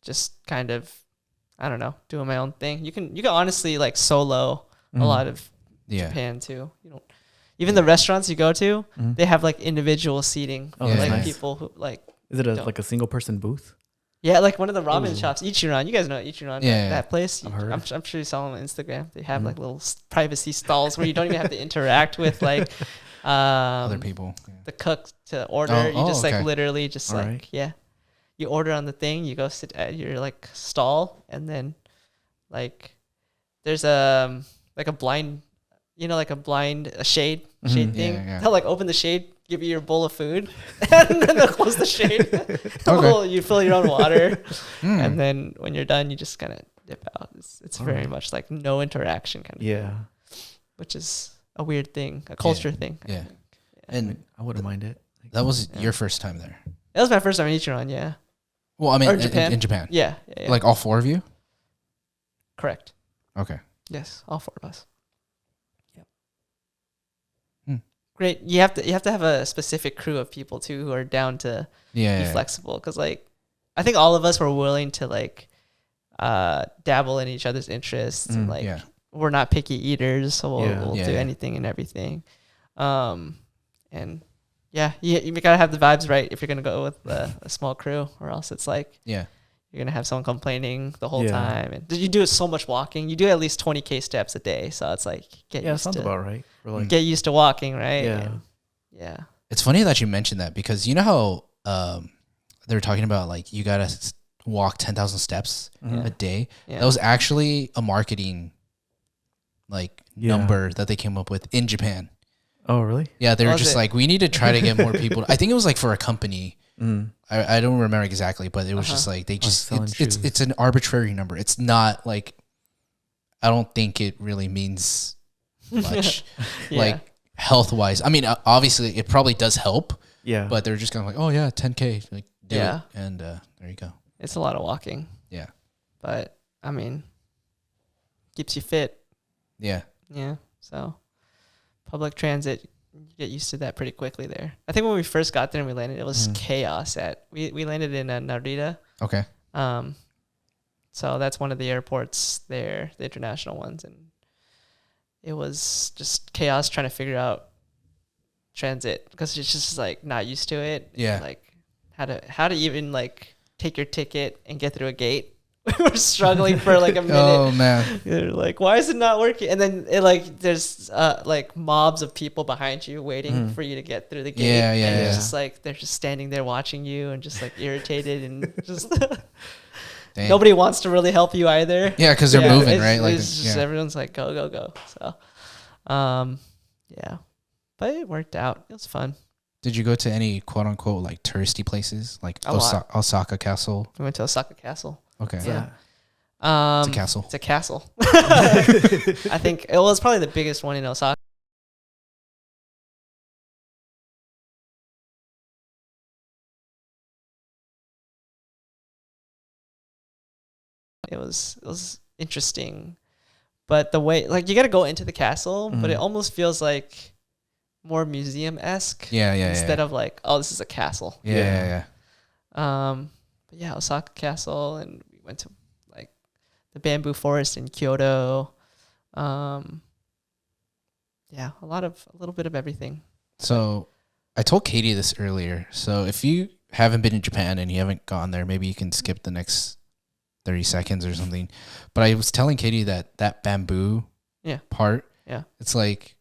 Just kind of, I don't know, doing my own thing. You can honestly like solo a lot of Japan too. You don't even the restaurants you go to, they have like individual seating, like nice. People who like Is it like a single person booth? Yeah, like one of the ramen shops, Ichiran. You guys know Ichiran, Yeah, that place. I've heard. I'm sure you saw them on Instagram. They have like little privacy stalls where you don't even have to interact with like Other people. the cook to order. You just okay. like literally just All like right. you order on the thing. You go sit at your like stall, and then like there's like a blind, like a shade thing. Yeah. They'll like open the shade, give you your bowl of food, and then they'll close the shade. You fill your own water, and then when you're done, you just kind of dip out. It's very much like no interaction kind of thing, which is a weird thing, a culture thing. Yeah. And I wouldn't mind it. that was your first time there? That was my first time in Ichiran, yeah. Well, I mean, Or Japan. In Japan. Yeah. Like all 4 of you? Correct. Okay. Yes, all 4 of us. Yep. Great. You have to have a specific crew of people too who are down to be flexible, because like I think all of us were willing to like dabble in each other's interests and like we're not picky eaters, so we'll do anything and everything. And you gotta have the vibes right if you're gonna go with a small crew, or else it's like you're gonna have someone complaining the whole time. And you do so much walking. You do at least 20K steps a day, so it's like sounds about right. Like, get used to walking, right? Yeah. It's funny that you mentioned that, because you know how they were talking about like you gotta walk 10,000 steps a day. That was actually a marketing like number that they came up with in Japan. Oh, really? Yeah, they were just like, we need to try to get more people. I think it was like for a company. I don't remember exactly, but it was just like they just it's an arbitrary number. It's not like, I don't think it really means much like health wise. I mean, obviously it probably does help. Yeah, but they're just kind of like, oh yeah, 10K, like do it, and there you go. It's a lot of walking. Yeah, but I mean, keeps you fit. Yeah. So public transit, you get used to that pretty quickly there. I think when we first got there and we landed, it was chaos. We landed in Narita. Okay. So that's one of the airports there, the international ones, and it was just chaos trying to figure out transit, because it's just like not used to it. Yeah. Like how to even like take your ticket and get through a gate. We were struggling for like a minute. Oh man! You're like, why is it not working? And then there's like mobs of people behind you waiting for you to get through the gate. Yeah. It's just like they're just standing there watching you and just like irritated and just nobody wants to really help you either. Yeah, because they're moving, right? Like it's just everyone's like go. So, but it worked out. It was fun. Did you go to any quote unquote like touristy places like Osaka Castle? We went to Osaka Castle. Okay. Yeah. It's a castle. It's a castle. I think it was probably the biggest one in Osaka. It was interesting, but the way like you got to go into the castle, but it almost feels like more museum-esque. Instead of like, oh, this is a castle. Yeah. But yeah, Osaka Castle, and we went to like the bamboo forest in Kyoto. A little bit of everything. So I told Katie this earlier. So if you haven't been in Japan and you haven't gone there, maybe you can skip the next 30 seconds or something. But I was telling Katie that bamboo part, it's like,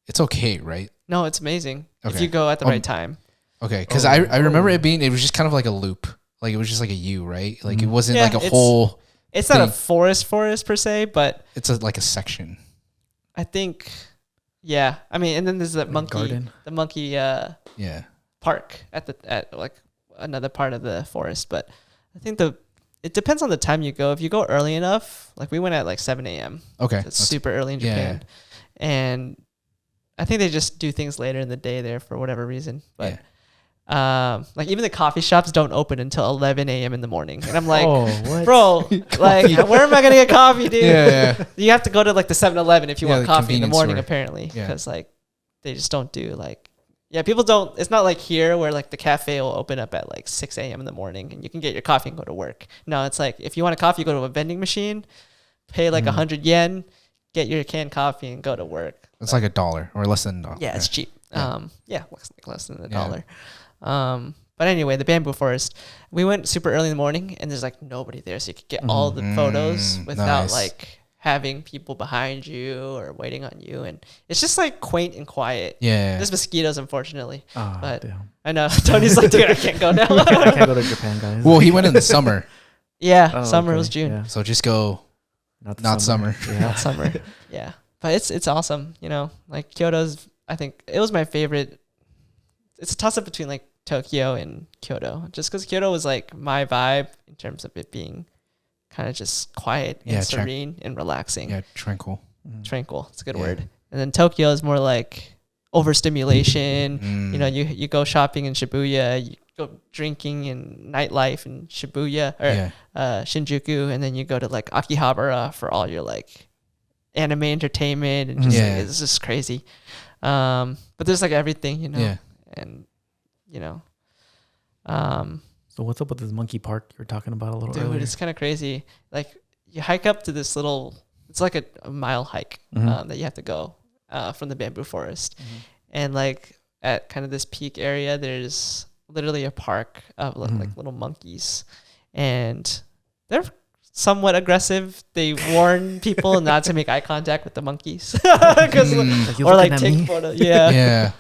it's okay, right? No, it's amazing if you go at the right time. Okay, because I remember it was just kind of like a loop. Like it was just like a U, right? Like it wasn't like a whole. It's not a forest per se, but it's like a section. I think, I mean, and then there's the monkey garden. The monkey park at like another part of the forest. But I think it depends on the time you go. If you go early enough, like we went at like 7 a.m. Okay, so it's super early in Japan, and I think they just do things later in the day there for whatever reason. But like even the coffee shops don't open until 11 a.m. in the morning. And I'm like, bro, like where am I going to get coffee, dude? You have to go to like the 7-Eleven if you want coffee in the morning, apparently. Because like they just don't do like, people don't, it's not like here where like the cafe will open up at like 6 a.m. in the morning and you can get your coffee and go to work. No, it's like if you want a coffee, you go to a vending machine, pay like 100 yen, get your canned coffee and go to work. It's like $1 or less than $1. Yeah, it's cheap. Less than $1. But anyway, the bamboo forest. We went super early in the morning, and there's like nobody there, so you could get all the photos without like having people behind you or waiting on you, and it's just like quaint and quiet. Yeah. There's mosquitoes, unfortunately. Oh, But damn. I know Tony's like, dude, I can't go now. I can't go to Japan, guys. Well, he went in the summer, Yeah, Oh, summer okay. was June. Yeah. so just go. Not, Not summer. Yeah. Not summer. Yeah, but it's awesome. You know, like Kyoto's. I think it was my favorite. It's a toss up between like Tokyo and Kyoto, just because Kyoto was like my vibe in terms of it being kind of just quiet and serene and relaxing. Yeah, tranquil. Tranquil. It's a good Yeah. word. And then Tokyo is more like overstimulation. You know, you go shopping in Shibuya, you go drinking in nightlife in Shibuya or Shinjuku, and then you go to like Akihabara for all your like anime entertainment and just like, it's just crazy. But there's like everything, you know. Yeah. And you know, So what's up with this monkey park you were talking about a little dude, earlier? it's kind of crazy. Like you hike up to this little, it's like a mile hike that you have to go from the bamboo forest. And like at kind of this peak area, there's literally a park of like little monkeys, and they're somewhat aggressive. They warn people not to make eye contact with the monkeys, Like, you or like looking at take me? photos. Yeah. Yeah.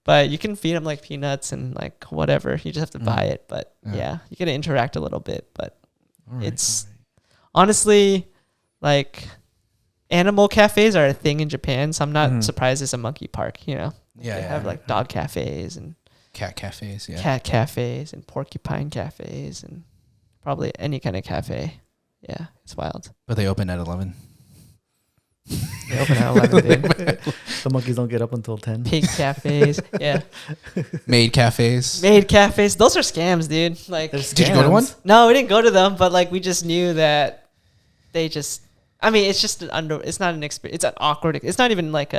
But you can feed them like peanuts and like whatever. You just have to buy it. But yeah, you get to interact a little bit. But it's honestly like animal cafes are a thing in Japan. So I'm not surprised it's a monkey park. You know, they have like dog cafes and cat cafes. Yeah. cat cafes and porcupine cafes and probably any kind of cafe. Yeah, it's wild. But they open at 11. They open at 11. Dude. The monkeys don't get up until 10. Pig cafes. Yeah. Maid cafes. Maid cafes. Those are scams, dude. Like, Did you go to one? no, we didn't go to them, but like we just knew that they just. I mean, it's just it's not an experience. It's an awkward. It's not even like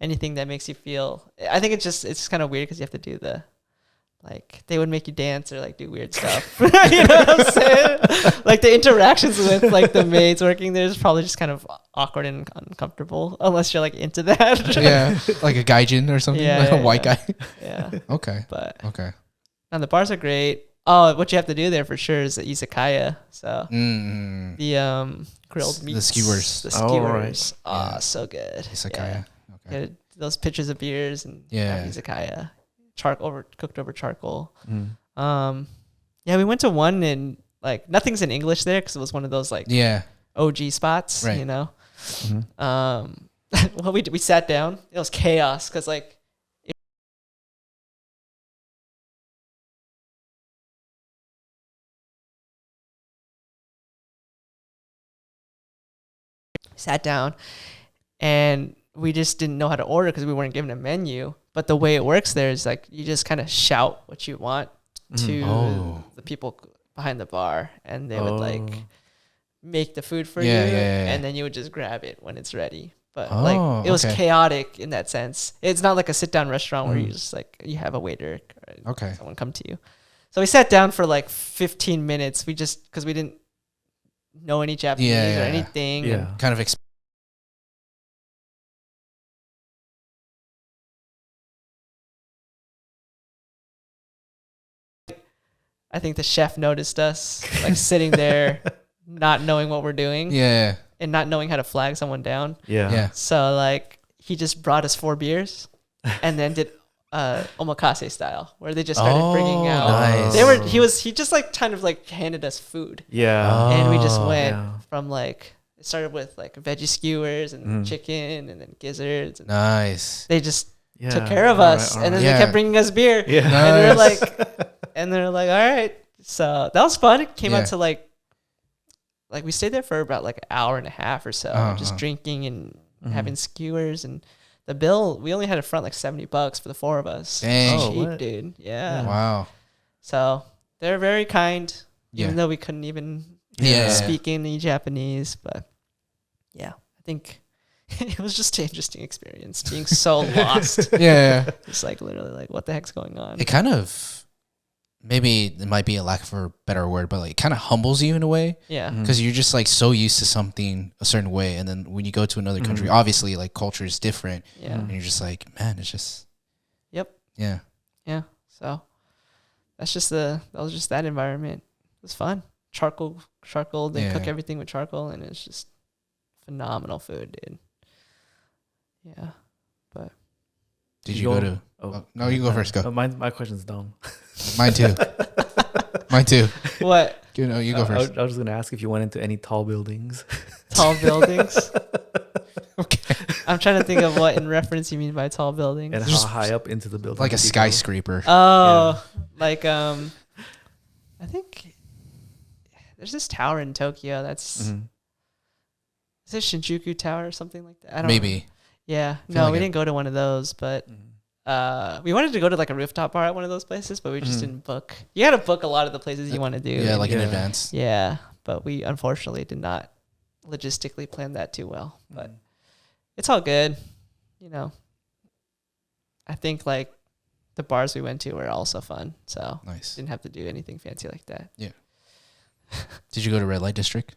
anything that makes you feel. I think it's kind of weird because you have to do like they would make you dance or like do weird stuff. You know what I'm saying? Like the interactions with like the maids working there is probably just kind of awkward and uncomfortable unless you're like into that. Yeah, like a gaijin or something. Yeah, Like yeah, a white guy. Yeah. Okay. But Okay. and the bars are great. Oh, what you have to do there for sure is the izakaya. So the grilled meats, The skewers. the Oh, skewers. right. Oh, so good. Izakaya. Okay. Yeah, those pitchers of beers and Yeah. izakaya, cooked over charcoal. Yeah, we went to one and like nothing's in English there because it was one of those like Yeah. OG spots, Right. you know. Well, we sat down. It was chaos because like. Sat down and we just didn't know how to order because we weren't given a menu. But the way it works there is like you just kind of shout what you want to the people behind the bar, and they would like make the food for you, and then you would just grab it when it's ready. But like it was chaotic in that sense. It's not like a sit down restaurant where you just like you have a waiter or someone come to you. So we sat down for like 15 minutes. We just because we didn't know any Japanese or anything. Yeah. Kind of I think the chef noticed us like sitting there, not knowing what we're doing. Yeah. And not knowing how to flag someone down. Yeah. So like he just brought us 4 beers, and then did omakase style where they just started bringing out. Nice. He just like kind of like handed us food. Yeah. And we just went Yeah. from like it started with like veggie skewers and chicken and then gizzards. And Nice. they just Yeah. took care of us, and then they Yeah. kept bringing us beer. Yeah. And they're like, all right. So that was fun. It came out to like we stayed there for about like an hour and a half or so, just drinking and having skewers. And the bill, we only had to front like $70 for the 4 of us. Dang. Cheap, dude. Yeah. Wow. So they're very kind, Yeah. even though we couldn't even Yeah. speak any Japanese. But yeah, I think it was just an interesting experience being so lost. Yeah. It's like literally like, what the heck's going on? It kind of, maybe it might be a lack of a better word, but like it kind of humbles you in a way. Yeah. Because you're just like so used to something a certain way. And then when you go to another country, obviously like culture is different. Yeah. And you're just like, man, it's just. Yep. Yeah. Yeah. So that was just that environment. It was fun. Charcoal. They cook everything with charcoal, and it's just phenomenal food, dude. Yeah, but did you go to? Oh, no, you go first. Go. My question's dumb. Mine too. Mine too. What? You go first. I was just gonna ask if you went into any tall buildings. Tall buildings. Okay. I'm trying to think of what in reference you mean by tall buildings. And how high up into the building? Like a skyscraper. Oh, like I think there's this tower in Tokyo that's is it Shinjuku Tower or something like that? I don't know. Yeah. No, we didn't go to one of those, but we wanted to go to like a rooftop bar at one of those places, but we just didn't book. You got to book a lot of the places you want to do. Yeah, like in advance. Yeah, but we unfortunately did not logistically plan that too well. But it's all good. You know, I think like the bars we went to were also fun. So nice. Didn't have to do anything fancy like that. Yeah. Did you go to Red Light District?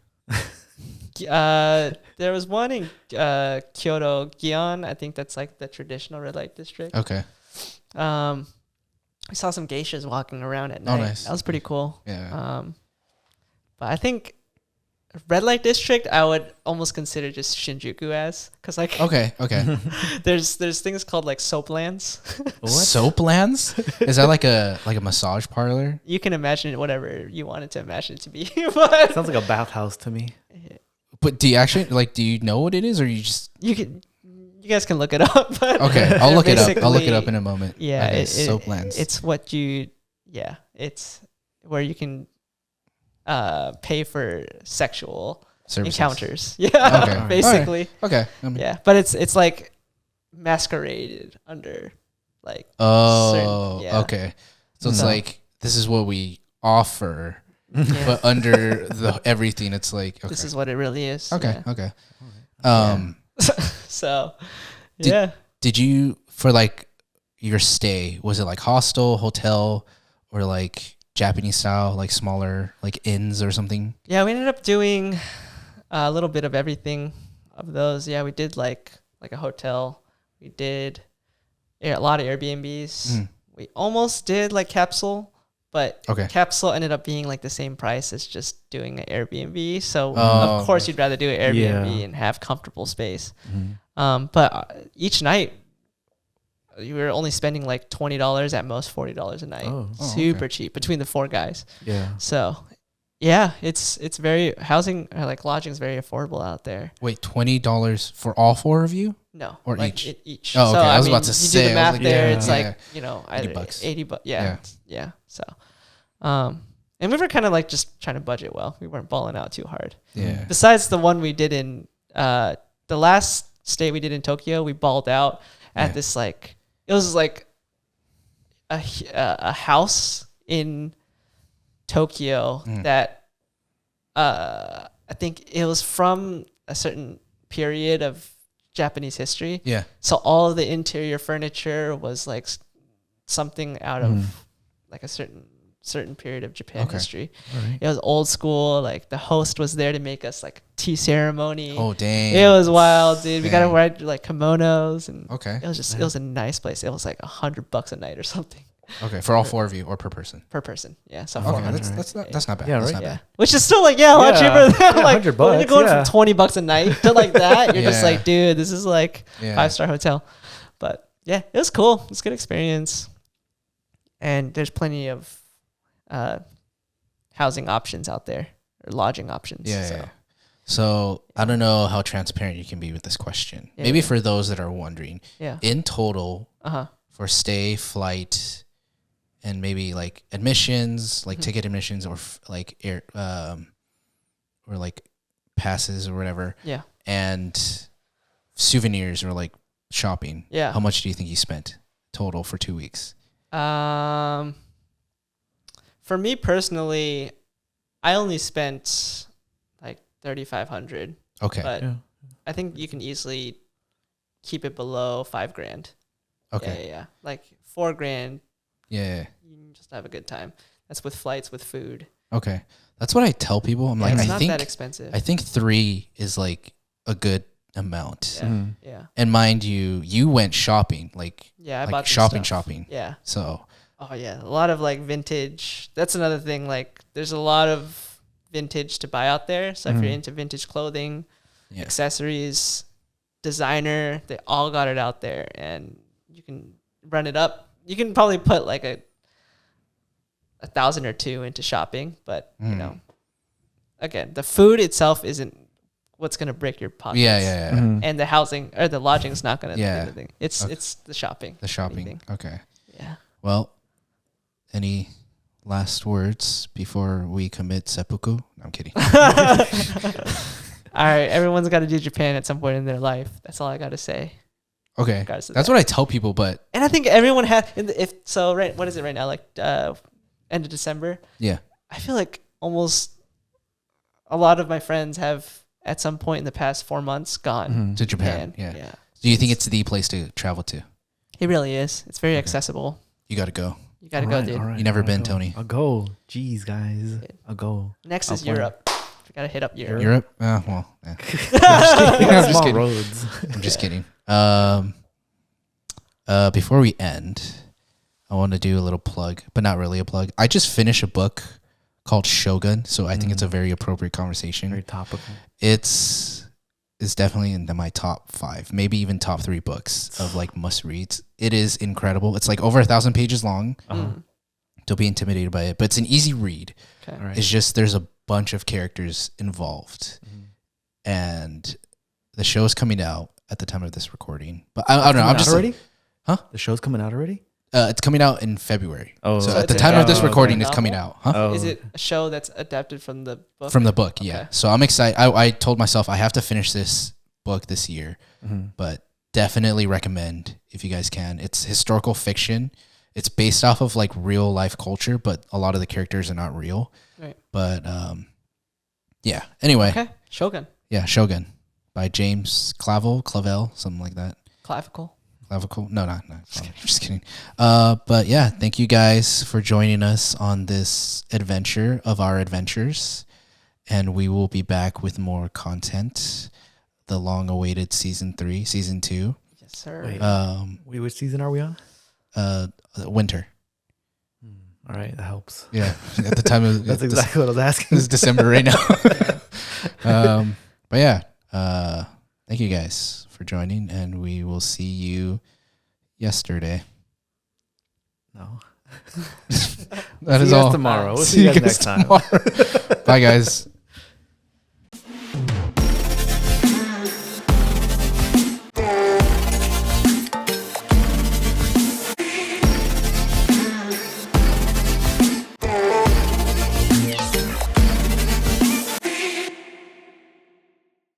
There was one in Kyoto, Gion. I think that's like the traditional red light district. Okay. We saw some geishas walking around at night. Nice. That was pretty cool. Yeah. But I think red light district I would almost consider just Shinjuku as, because like okay. there's things called like soap lands. Soap lands? Is that like a massage parlor? You can imagine it whatever you wanted to imagine it to be. But sounds like a bathhouse to me. But do you actually do you know what it is, or you just you guys can look it up. But okay, I'll look it up. I'll look it up in a moment. Yeah, okay, soap lands. It's where you can pay for sexual services. Encounters. Yeah, okay. Basically. Right. Okay. Yeah, but it's like masqueraded under like. Oh, okay. So it's like this is what we offer. Yeah. But under the everything, it's like this is what it really is. Okay, yeah. Okay. So, yeah. Did you for like your stay? Was it like hostel, hotel, or like Japanese style, like smaller, like inns or something? Yeah, we ended up doing a little bit of everything of those. Yeah, we did like a hotel. We did a lot of Airbnbs. We almost did like capsule. But capsule ended up being like the same price as just doing an Airbnb. So of course you'd rather do an Airbnb and have comfortable space. But each night you were only spending like $20 at most, $40 a night. Super cheap between the 4 guys. Yeah. So yeah, it's very lodging is very affordable out there. Wait, $20 for all 4 of you? No, or like each? Each. Oh, okay. So, I was about to say. You do the math there. It's like $80. $80. Yeah. So, and we were kind of like just trying to budget well. We weren't balling out too hard. Yeah. Besides the one we did in the last stay we did in Tokyo, we balled out at this like it was like a house in Tokyo that I think it was from a certain period of Japanese history. Yeah. So all of the interior furniture was like something out of like a certain period of Japan history. Right. It was old school. Like the host was there to make us like tea ceremony. Oh dang! It was wild, dude. We got to wear like kimonos and it was a nice place. It was like $100 a night or something. Okay, for all 4 of you or per person? Per person, yeah. So that's not bad. Yeah, that's right. not bad. Which is still like a lot cheaper than like $100. When you're going from $20 a night to like that. You're just like, dude, this is like 5-star hotel. But yeah, it was cool. It was a good experience, and there's plenty of housing options out there or lodging options. Yeah. So I don't know how transparent you can be with this question. Maybe for those that are wondering. Yeah. In total, for stay, flight, and maybe like admissions, like ticket admissions, or like air, or like passes or whatever. Yeah. And souvenirs or like shopping. Yeah. How much do you think you spent total for 2 weeks? For me personally, I only spent like $3,500. Okay. But I think you can easily keep it below $5,000. Okay. Yeah. Like $4,000. Yeah. You can just have a good time. That's with flights, with food. Okay. That's what I tell people. I'm like, it's I not think that expensive. I think 3 is like a good amount. Yeah. Yeah. And mind you, you went shopping, like I bought shopping. Yeah. So Oh yeah, a lot of like vintage. That's another thing. Like, there's a lot of vintage to buy out there. So if you're into vintage clothing, accessories, designer, they all got it out there, and you can run it up. You can probably put like a 1,000 or two into shopping, but you know, again, the food itself isn't what's gonna break your pockets. Yeah. And the housing or the lodging is not gonna do anything. It's Okay. it's the shopping. The shopping. Anything. Okay. Yeah. Well, any last words before we commit seppuku? No, I'm kidding. All right, everyone's got to do Japan at some point in their life. That's all I got to say. Okay, that's what I tell people. But and I think everyone has. Right, what is it right now? Like end of December. Yeah, I feel like almost a lot of my friends have at some point in the past 4 months gone to Japan. Yeah. Do you think it's the place to travel to? It really is. It's very accessible. You got to go. You got to go, dude. You never been, Tony? I'll go. Jeez, guys. I'll go. Next is Europe. We got to hit up Europe. Europe? Well, yeah. I'm just kidding. Roads. I'm just kidding. Before we end, I want to do a little plug, but not really a plug. I just finished a book called Shogun, so I think it's a very appropriate conversation. Very topical. It's definitely in my top 5, maybe even top 3 books of like must reads. It is incredible. It's like over 1,000 pages long. Don't be intimidated by it, but it's an easy read. Okay. Right. It's just there's a bunch of characters involved, and the show's coming out at the time of this recording. But I don't know. I'm just already. Huh? The show's coming out already? It's coming out in February. Oh, so So at the it's time of this a recording, novel? it's coming out. Huh? Oh. Is it a show that's adapted from the book? From the book, yeah. Okay. So I'm excited. I told myself I have to finish this book this year, but definitely recommend if you guys can. It's historical fiction. It's based off of like real life culture, but a lot of the characters are not real. Right. But yeah. Anyway, Okay. Shogun. yeah, Shogun by James Clavel, something like that. Clavicle. Clavicle? No. Just kidding. But yeah, thank you guys for joining us on this adventure of our adventures, and we will be back with more content. The long-awaited season 2. Yes, sir. Wait, which season are we on? Winter. All right, that helps. Yeah, at the time of That's exactly what I was asking. It's December right now. But yeah, thank you guys for joining, and we will see you yesterday. No. That is See you guys all. tomorrow. We'll See see you you guys next time. tomorrow. Bye, guys.